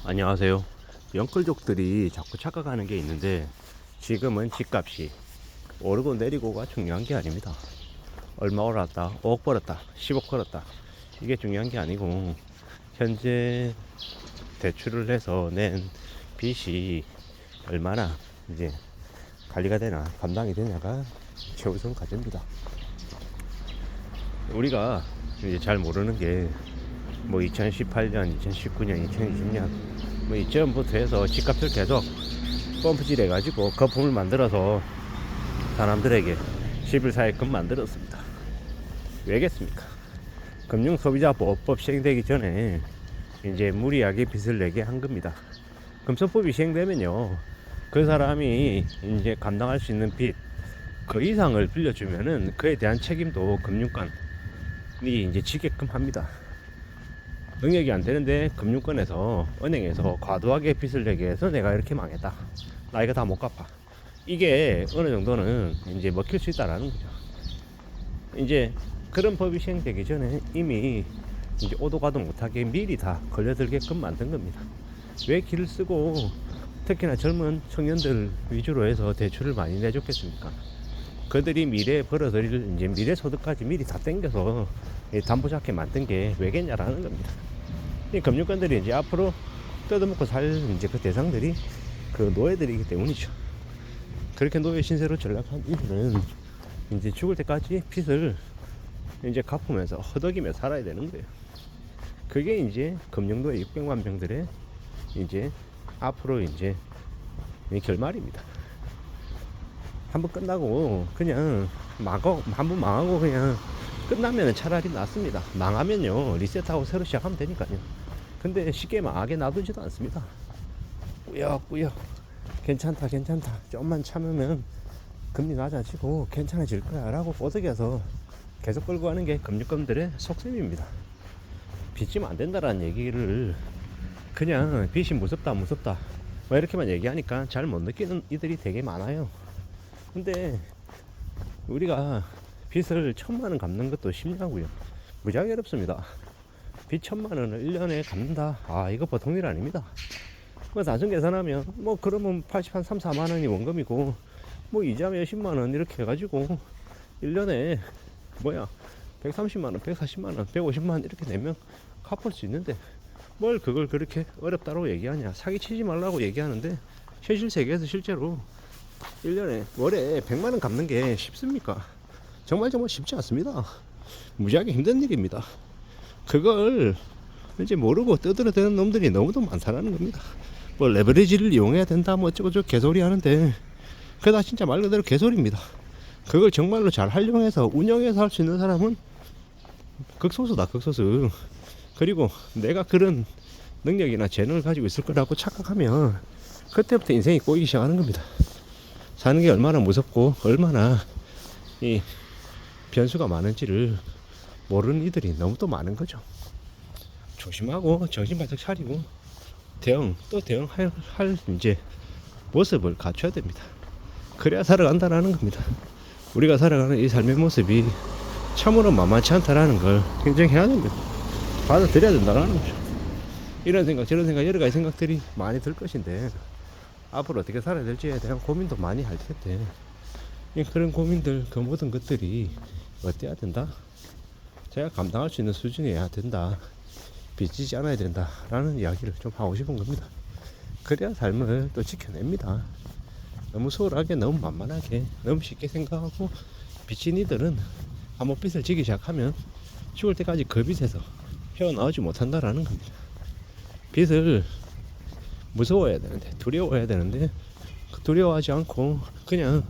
안녕하세요. 영끌족들이 자꾸 착각하는 게 있는데 지금은 집값이 오르고 내리고가 중요한 게 아닙니다. 얼마 올랐다, 5억 벌었다, 10억 벌었다, 이게 중요한 게 아니고 현재 대출을 해서 낸 빚이 얼마나 이제 관리가 되나, 감당이 되냐가 최우선 과제입니다. 우리가 이제 잘 모르는 게 뭐 2018년, 2019년, 2020년 뭐 이전부터 해서 집값을 계속 펌프질 해가지고 거품을 만들어서 사람들에게 집을 사게끔 만들었습니다. 왜겠습니까? 금융소비자보호법 시행되기 전에 이제 무리하게 빚을 내게 한 겁니다. 금소법이 시행되면요, 그 사람이 이제 감당할 수 있는 빚 그 이상을 빌려주면은 그에 대한 책임도 금융권이 이제 지게끔 합니다. 능력이 안 되는데 금융권에서, 은행에서 과도하게 빚을 내게 해서 내가 이렇게 망했다, 나 이거 다 못 갚아, 이게 어느 정도는 이제 먹힐 수 있다라는 거죠. 이제 그런 법이 시행되기 전에 이미 이제 오도 가도 못하게 미리 다 걸려들게끔 만든 겁니다. 왜 길을 쓰고 특히나 젊은 청년들 위주로 해서 대출을 많이 내줬겠습니까? 그들이 미래에 벌어들일 이제 미래 소득까지 미리 다 땡겨서 담보 잡게 만든 게 왜겠냐라는 겁니다. 이 금융권들이 이제 앞으로 뜯어먹고 살 이제 그 대상들이 그 노예들이기 때문이죠. 그렇게 노예 신세로 전락한 이들은 이제 죽을 때까지 빚을 이제 갚으면서 허덕이며 살아야 되는 거예요. 그게 이제 금융노예 600만 명들의 이제 앞으로 이제 결말입니다. 한번 끝나고 그냥 한번 망하고 그냥 끝나면 차라리 낫습니다. 망하면요 리셋하고 새로 시작하면 되니까요. 근데 쉽게 망하게 놔두지도 않습니다. 꾸역꾸역 괜찮다 좀만 참으면 금리 낮아지고 괜찮아질 거야 라고 꼬드겨서 계속 끌고 가는 게 금융권들의 속셈입니다. 빚지면 안 된다라는 얘기를 그냥 빚이 무섭다 뭐 이렇게만 얘기하니까 잘 못 느끼는 이들이 되게 많아요. 근데 우리가 빚을 1,000만 원 갚는 것도 쉽냐고요. 무지하게 어렵습니다. 빚 1,000만 원을 1년에 갚는다, 이거 보통 일 아닙니다. 뭐 단순 계산하면 뭐 그러면 3, 4만 원이 원금이고 뭐 이자 몇십만 원 이렇게 해가지고 1년에 130만 원, 140만 원, 150만 원 이렇게 내면 갚을 수 있는데 뭘 그걸 그렇게 어렵다고 얘기하냐. 사기치지 말라고 얘기하는데 현실 세계에서 실제로 1년에 월에 100만 원 갚는 게 쉽습니까? 정말 쉽지 않습니다. 무지하게 힘든 일입니다. 그걸 이제 모르고 떠들어대는 놈들이 너무도 많다는 겁니다. 뭐 레버리지를 이용해야 된다 뭐 어쩌고저쩌고 개소리 하는데 그다 진짜 말 그대로 개소리입니다. 그걸 정말로 잘 활용해서 운영해서 할 수 있는 사람은 극소수다, 극소수. 그리고 내가 그런 능력이나 재능을 가지고 있을 거라고 착각하면 그때부터 인생이 꼬이기 시작하는 겁니다. 사는 게 얼마나 무섭고 얼마나 이 변수가 많은지를 모르는 이들이 너무 또 많은 거죠. 조심하고 정신 바짝 차리고 대응할 이제 모습을 갖춰야 됩니다. 그래야 살아간다라는 겁니다. 우리가 살아가는 이 삶의 모습이 참으로 만만치 않다라는 걸 인정해야 됩니다. 받아들여야 된다라는 거죠. 이런 생각 저런 생각 여러 가지 생각들이 많이 들 것인데 앞으로 어떻게 살아야 될지에 대한 고민도 많이 할 텐데 그런 고민들, 그 모든 것들이 어때야 된다? 제가 감당할 수 있는 수준이어야 된다, 빚지지 않아야 된다 라는 이야기를 좀 하고 싶은 겁니다. 그래야 삶을 또 지켜냅니다. 너무 소홀하게, 너무 만만하게, 너무 쉽게 생각하고 빚진 이들은 한번 빚을 지기 시작하면 죽을 때까지 그 빚에서 헤어나오지 못한다라는 겁니다. 빚을 무서워해야 되는데, 두려워해야 되는데 두려워하지 않고 그냥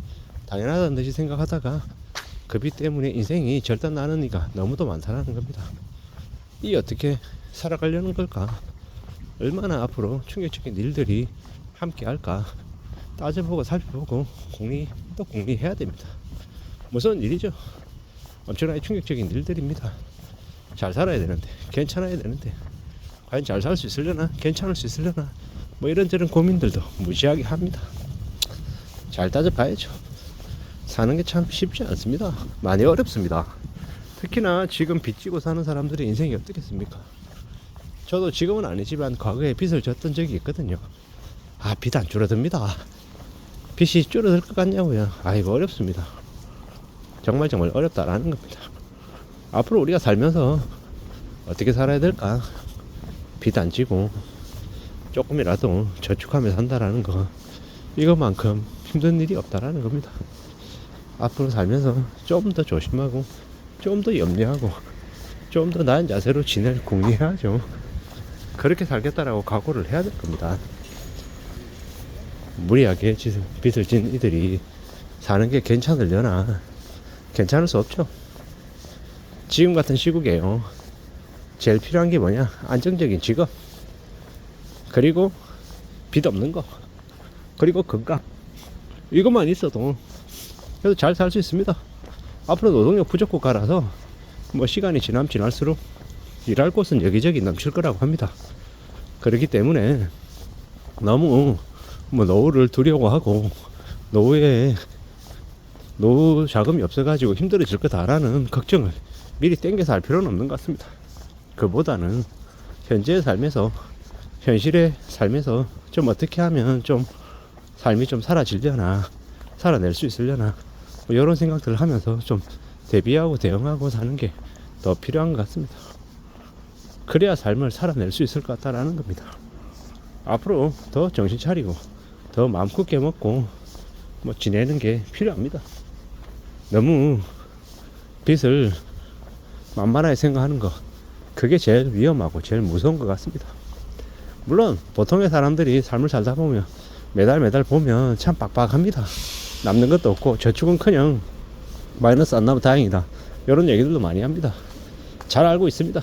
당연하다는 듯이 생각하다가 그 빚 때문에 인생이 절단 나는 이가 너무도 많다는 겁니다. 이 어떻게 살아가려는 걸까? 얼마나 앞으로 충격적인 일들이 함께 할까? 따져보고 살펴보고 공리해야 됩니다. 무서운 일이죠. 엄청나게 충격적인 일들입니다. 잘 살아야 되는데, 괜찮아야 되는데 과연 잘 살 수 있으려나, 괜찮을 수 있으려나, 뭐 이런저런 고민들도 무지하게 합니다. 잘 따져봐야죠. 사는 게 참 쉽지 않습니다. 많이 어렵습니다. 특히나 지금 빚지고 사는 사람들의 인생이 어떻겠습니까? 저도 지금은 아니지만 과거에 빚을 졌던 적이 있거든요. 아, 빚 안 줄어듭니다. 빚이 줄어들 것 같냐고요. 아이고, 어렵습니다. 정말 어렵다라는 겁니다. 앞으로 우리가 살면서 어떻게 살아야 될까? 빚 안 지고 조금이라도 저축하며 산다라는 거, 이것만큼 힘든 일이 없다라는 겁니다. 앞으로 살면서 좀 더 조심하고 좀 더 염려하고 좀 더 나은 자세로 지낼 궁리해야죠. 그렇게 살겠다라고 각오를 해야 될 겁니다. 무리하게 빚을 진 이들이 사는 게 괜찮으려나? 괜찮을 수 없죠. 지금 같은 시국에요, 제일 필요한 게 뭐냐? 안정적인 직업, 그리고 빚 없는 거, 그리고 건강. 이것만 있어도 그래도 잘 살 수 있습니다. 앞으로 노동력 부족 국가라서 뭐 시간이 지날수록 일할 곳은 여기저기 넘칠 거라고 합니다. 그렇기 때문에 너무 뭐 노후를 두려워하고 노후 자금이 없어가지고 힘들어질 거다라는 걱정을 미리 땡겨서 할 필요는 없는 것 같습니다. 그보다는 현재의 삶에서, 현실의 삶에서 좀 어떻게 하면 좀 삶이 좀 살아지려나, 살아낼 수 있으려나, 뭐 이런 생각들을 하면서 좀 대비하고 대응하고 사는 게 더 필요한 것 같습니다. 그래야 삶을 살아낼 수 있을 것 같다라는 겁니다. 앞으로 더 정신 차리고 더 마음 굳게 먹고 뭐 지내는 게 필요합니다. 너무 빚을 만만하게 생각하는 거, 그게 제일 위험하고 제일 무서운 것 같습니다. 물론 보통의 사람들이 삶을 살다 보면 매달 보면 참 빡빡합니다. 남는 것도 없고 저축은커녕 마이너스 안 나면 다행이다, 이런 얘기들도 많이 합니다. 잘 알고 있습니다.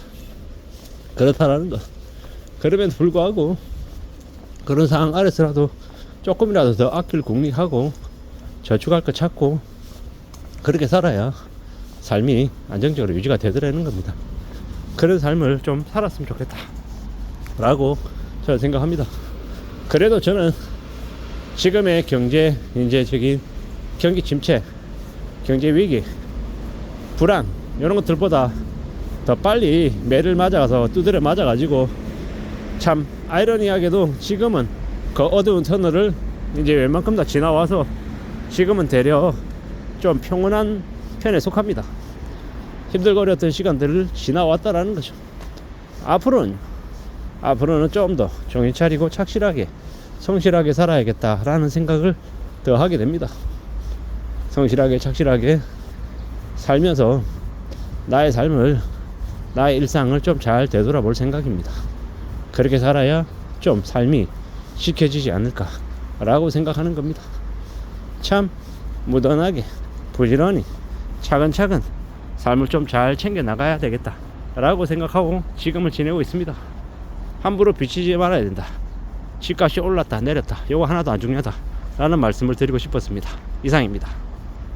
그렇다라는 거. 그럼에도 불구하고 그런 상황 아래서라도 조금이라도 더 아낄 궁리하고 저축할 거 찾고 그렇게 살아야 삶이 안정적으로 유지가 되더라는 겁니다. 그런 삶을 좀 살았으면 좋겠다 라고 저는 생각합니다. 그래도 저는 지금의 경제적인 경기 침체, 경제 위기, 불안, 이런 것들보다 더 빨리 매를 맞아가서 두드려 맞아가지고, 참 아이러니하게도 지금은 그 어두운 터널을 이제 웬만큼 다 지나와서 지금은 되려 좀 평온한 편에 속합니다. 힘들고 어려웠던 시간들을 지나왔다라는 거죠. 앞으로는 좀 더 정신 차리고 착실하게 성실하게 살아야겠다라는 생각을 더 하게 됩니다. 성실하게 착실하게 살면서 나의 삶을, 나의 일상을 좀 잘 되돌아볼 생각입니다. 그렇게 살아야 좀 삶이 지켜지지 않을까 라고 생각하는 겁니다. 참 무던하게 부지런히 차근차근 삶을 좀 잘 챙겨 나가야 되겠다 라고 생각하고 지금을 지내고 있습니다. 함부로 비치지 말아야 된다. 집값이 올랐다 내렸다, 이거 하나도 안 중요하다 라는 말씀을 드리고 싶었습니다. 이상입니다.